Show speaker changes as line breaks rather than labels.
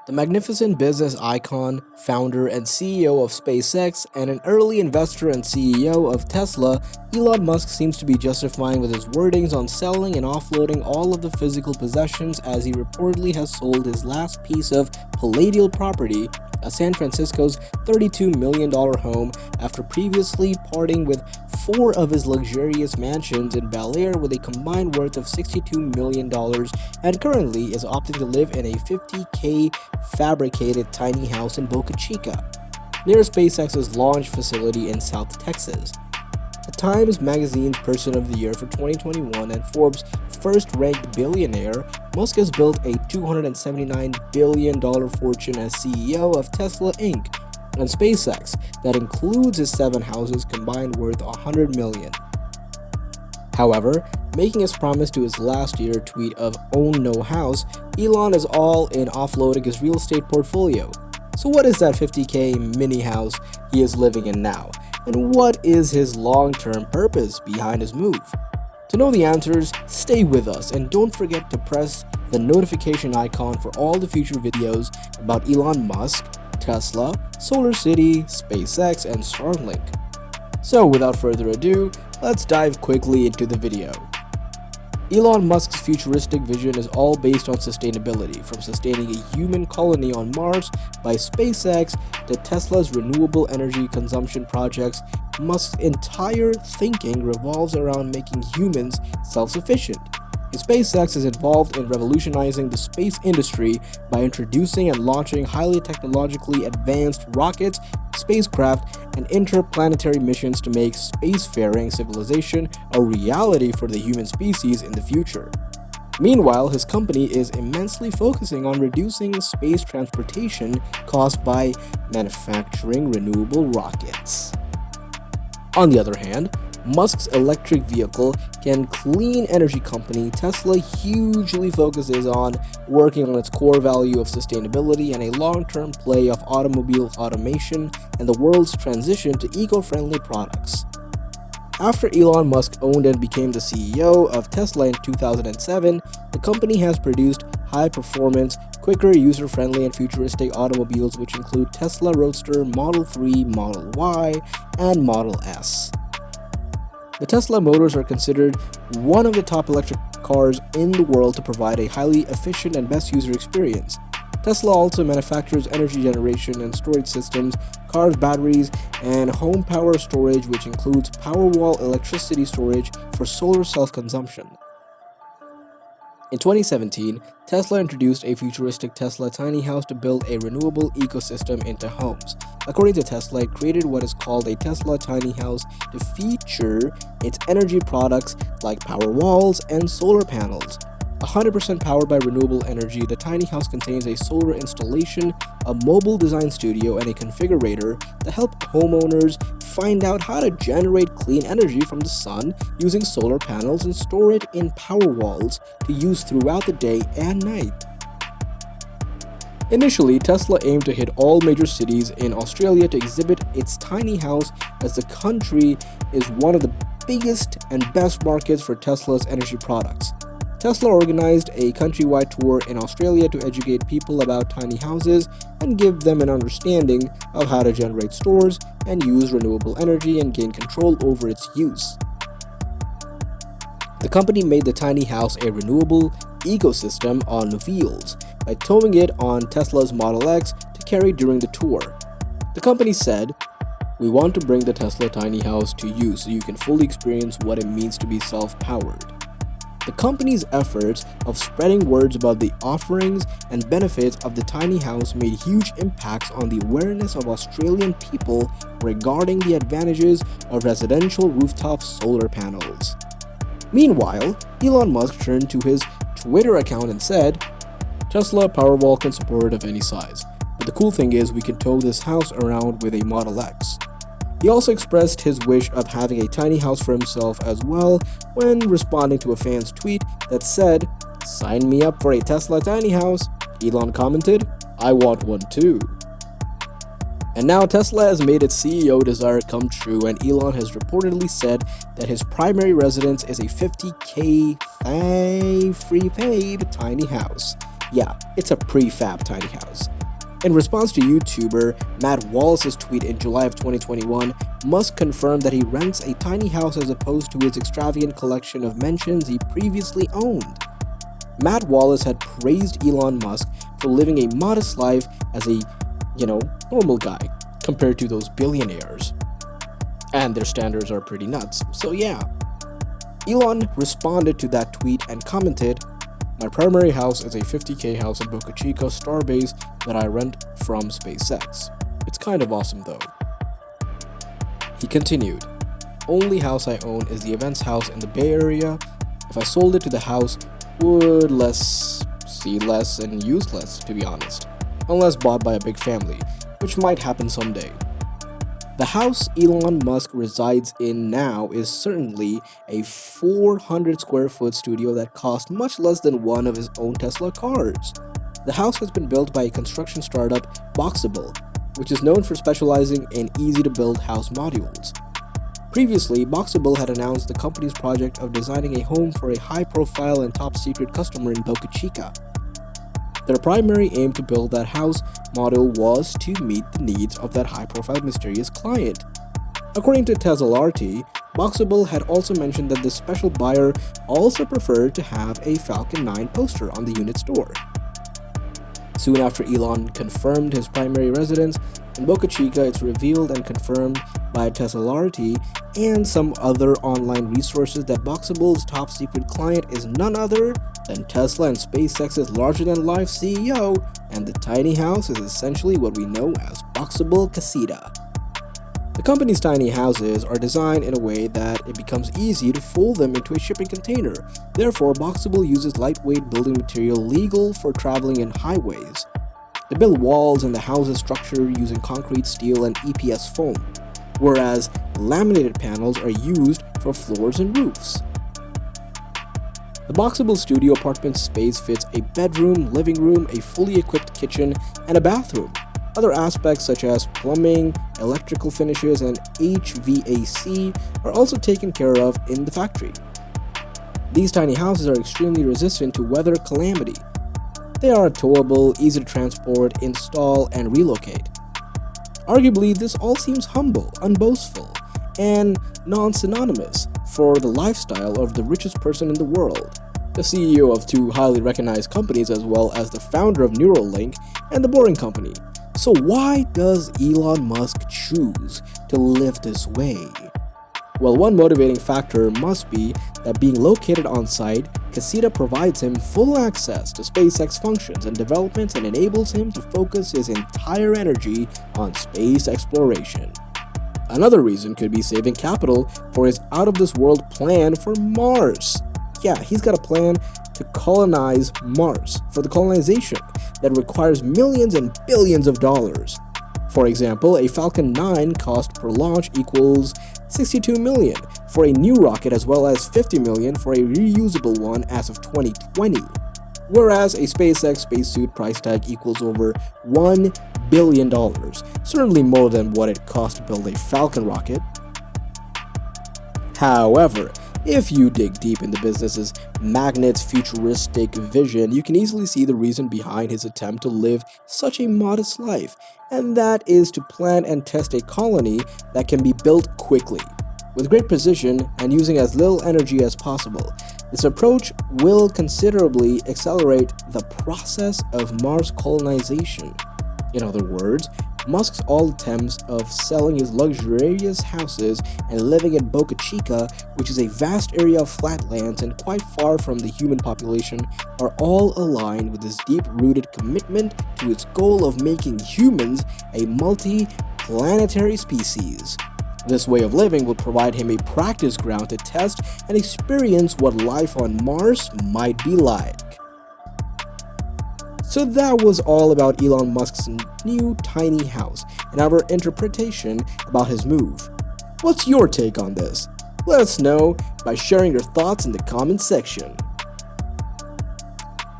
The magnificent business icon, founder and CEO of SpaceX, and an early investor and CEO of Tesla, Elon Musk seems to be justifying with his wordings on selling and offloading all of the physical possessions, as he reportedly has sold his last piece of palatial property, a San Francisco's $32 million home, after previously parting with 4 of his luxurious mansions in Bel Air with a combined worth of $62 million, and currently is opting to live in a $50K fabricated tiny house in Boca Chica, near SpaceX's launch facility in South Texas. The Times Magazine's Person of the Year for 2021 and Forbes' first-ranked billionaire, Musk has built a $279 billion fortune as CEO of Tesla Inc. and SpaceX that includes his 7 houses combined worth $100 million. However, making his promise to his last year tweet of "own no house," Elon is all in offloading his real estate portfolio. So what is that $50K mini house he is living in now? And what is his long-term purpose behind his move? To know the answers, stay with us and don't forget to press the notification icon for all the future videos about Elon Musk, Tesla, Solar City, SpaceX, and Starlink. So without further ado, let's dive quickly into the video. Elon Musk's futuristic vision is all based on sustainability, from sustaining a human colony on Mars by SpaceX to Tesla's renewable energy consumption projects. Musk's entire thinking revolves around making humans self-sufficient. SpaceX is involved in revolutionizing the space industry by introducing and launching highly technologically advanced rockets, spacecraft, and interplanetary missions to make spacefaring civilization a reality for the human species in the future. Meanwhile, his company is immensely focusing on reducing space transportation caused by manufacturing renewable rockets. On the other hand, Musk's electric vehicle and clean energy company Tesla hugely focuses on working on its core value of sustainability and a long-term play of automobile automation and the world's transition to eco-friendly products. After Elon Musk owned and became the CEO of Tesla in 2007, the company has produced high-performance, quicker, user-friendly, and futuristic automobiles which include Tesla Roadster, Model 3, Model Y, and Model S. The Tesla motors are considered one of the top electric cars in the world to provide a highly efficient and best user experience. Tesla also manufactures energy generation and storage systems, cars, batteries, and home power storage, which includes Powerwall electricity storage for solar self-consumption. In 2017, Tesla introduced a futuristic Tesla tiny house to build a renewable ecosystem into homes. According to Tesla, it created what is called a Tesla tiny house to feature its energy products like power walls and solar panels. 100% powered by renewable energy, the tiny house contains a solar installation, a mobile design studio, and a configurator that help homeowners find out how to generate clean energy from the sun using solar panels and store it in power walls to use throughout the day and night. Initially, Tesla aimed to hit all major cities in Australia to exhibit its tiny house, as the country is one of the biggest and best markets for Tesla's energy products. Tesla organized a countrywide tour in Australia to educate people about tiny houses and give them an understanding of how to generate, stores, and use renewable energy and gain control over its use. The company made the tiny house a renewable ecosystem on wheels by towing it on Tesla's Model X to carry during the tour. The company said, "We want to bring the Tesla tiny house to you so you can fully experience what it means to be self-powered." The company's efforts of spreading words about the offerings and benefits of the tiny house made huge impacts on the awareness of Australian people regarding the advantages of residential rooftop solar panels. Meanwhile, Elon Musk turned to his Twitter account and said, "Tesla Powerwall can support of any size, but the cool thing is we can tow this house around with a Model X." He also expressed his wish of having a tiny house for himself as well when responding to a fan's tweet that said, "Sign me up for a Tesla tiny house." Elon commented, "I want one too." And now Tesla has made its CEO desire come true, and Elon has reportedly said that his primary residence is a $50K free paid tiny house. Yeah, it's a prefab tiny house. In response to YouTuber Matt Wallace's tweet in July of 2021, Musk confirmed that he rents a tiny house as opposed to his extravagant collection of mansions he previously owned. Matt Wallace had praised Elon Musk for living a modest life as a, normal guy compared to those billionaires. And their standards are pretty nuts. So yeah. Elon responded to that tweet and commented, "My primary house is a $50K house in Boca Chica, Starbase, that I rent from SpaceX. It's kind of awesome though." He continued, "Only house I own is the events house in the Bay Area. If I sold it to the house, would see less and use less, to be honest. Unless bought by a big family, which might happen someday." The house Elon Musk resides in now is certainly a 400 square foot studio that cost much less than one of his own Tesla cars. The house has been built by a construction startup, Boxable, which is known for specializing in easy-to-build house modules. Previously, Boxable had announced the company's project of designing a home for a high-profile and top-secret customer in Boca Chica. Their primary aim to build that house model was to meet the needs of that high-profile mysterious client. According to Tesla-RT, Boxable had also mentioned that this special buyer also preferred to have a Falcon 9 poster on the unit's door. Soon after Elon confirmed his primary residence in Boca Chica, it's revealed and confirmed by Tesla-RT and some other online resources that Boxable's top-secret client is none other than Tesla and SpaceX's larger-than-life CEO, and the tiny house is essentially what we know as Boxable Casita. The company's tiny houses are designed in a way that it becomes easy to fold them into a shipping container. Therefore, Boxable uses lightweight building material legal for traveling in highways. They build walls and the house is structured using concrete, steel, and EPS foam, whereas laminated panels are used for floors and roofs. The Boxable studio apartment space fits a bedroom, living room, a fully equipped kitchen, and a bathroom. Other aspects such as plumbing, electrical finishes, and HVAC are also taken care of in the factory. These tiny houses are extremely resistant to weather calamity. They are towable, easy to transport, install, and relocate. Arguably, this all seems humble, unboastful, and non-synonymous for the lifestyle of the richest person in the world, the CEO of two highly recognized companies as well as the founder of Neuralink and The Boring Company. So why does Elon Musk choose to live this way? Well, one motivating factor must be that being located on site, Casita provides him full access to SpaceX functions and developments and enables him to focus his entire energy on space exploration. Another reason could be saving capital for his out-of-this-world plan for Mars. Yeah, he's got a plan to colonize Mars for the colonization that requires millions and billions of dollars. For example, a Falcon 9 cost per launch equals $62 million for a new rocket as well as $50 million for a reusable one as of 2020, whereas a SpaceX spacesuit price tag equals over $1 billion, certainly more than what it cost to build a Falcon rocket. However, if you dig deep in the business's magnet's futuristic vision, you can easily see the reason behind his attempt to live such a modest life, and that is to plan and test a colony that can be built quickly, with great precision and using as little energy as possible. This approach will considerably accelerate the process of Mars colonization. In other words, Musk's all attempts of selling his luxurious houses and living in Boca Chica, which is a vast area of flatlands and quite far from the human population, are all aligned with his deep-rooted commitment to its goal of making humans a multi-planetary species. This way of living will provide him a practice ground to test and experience what life on Mars might be like. So that was all about Elon Musk's new tiny house and our interpretation about his move. What's your take on this? Let us know by sharing your thoughts in the comments section.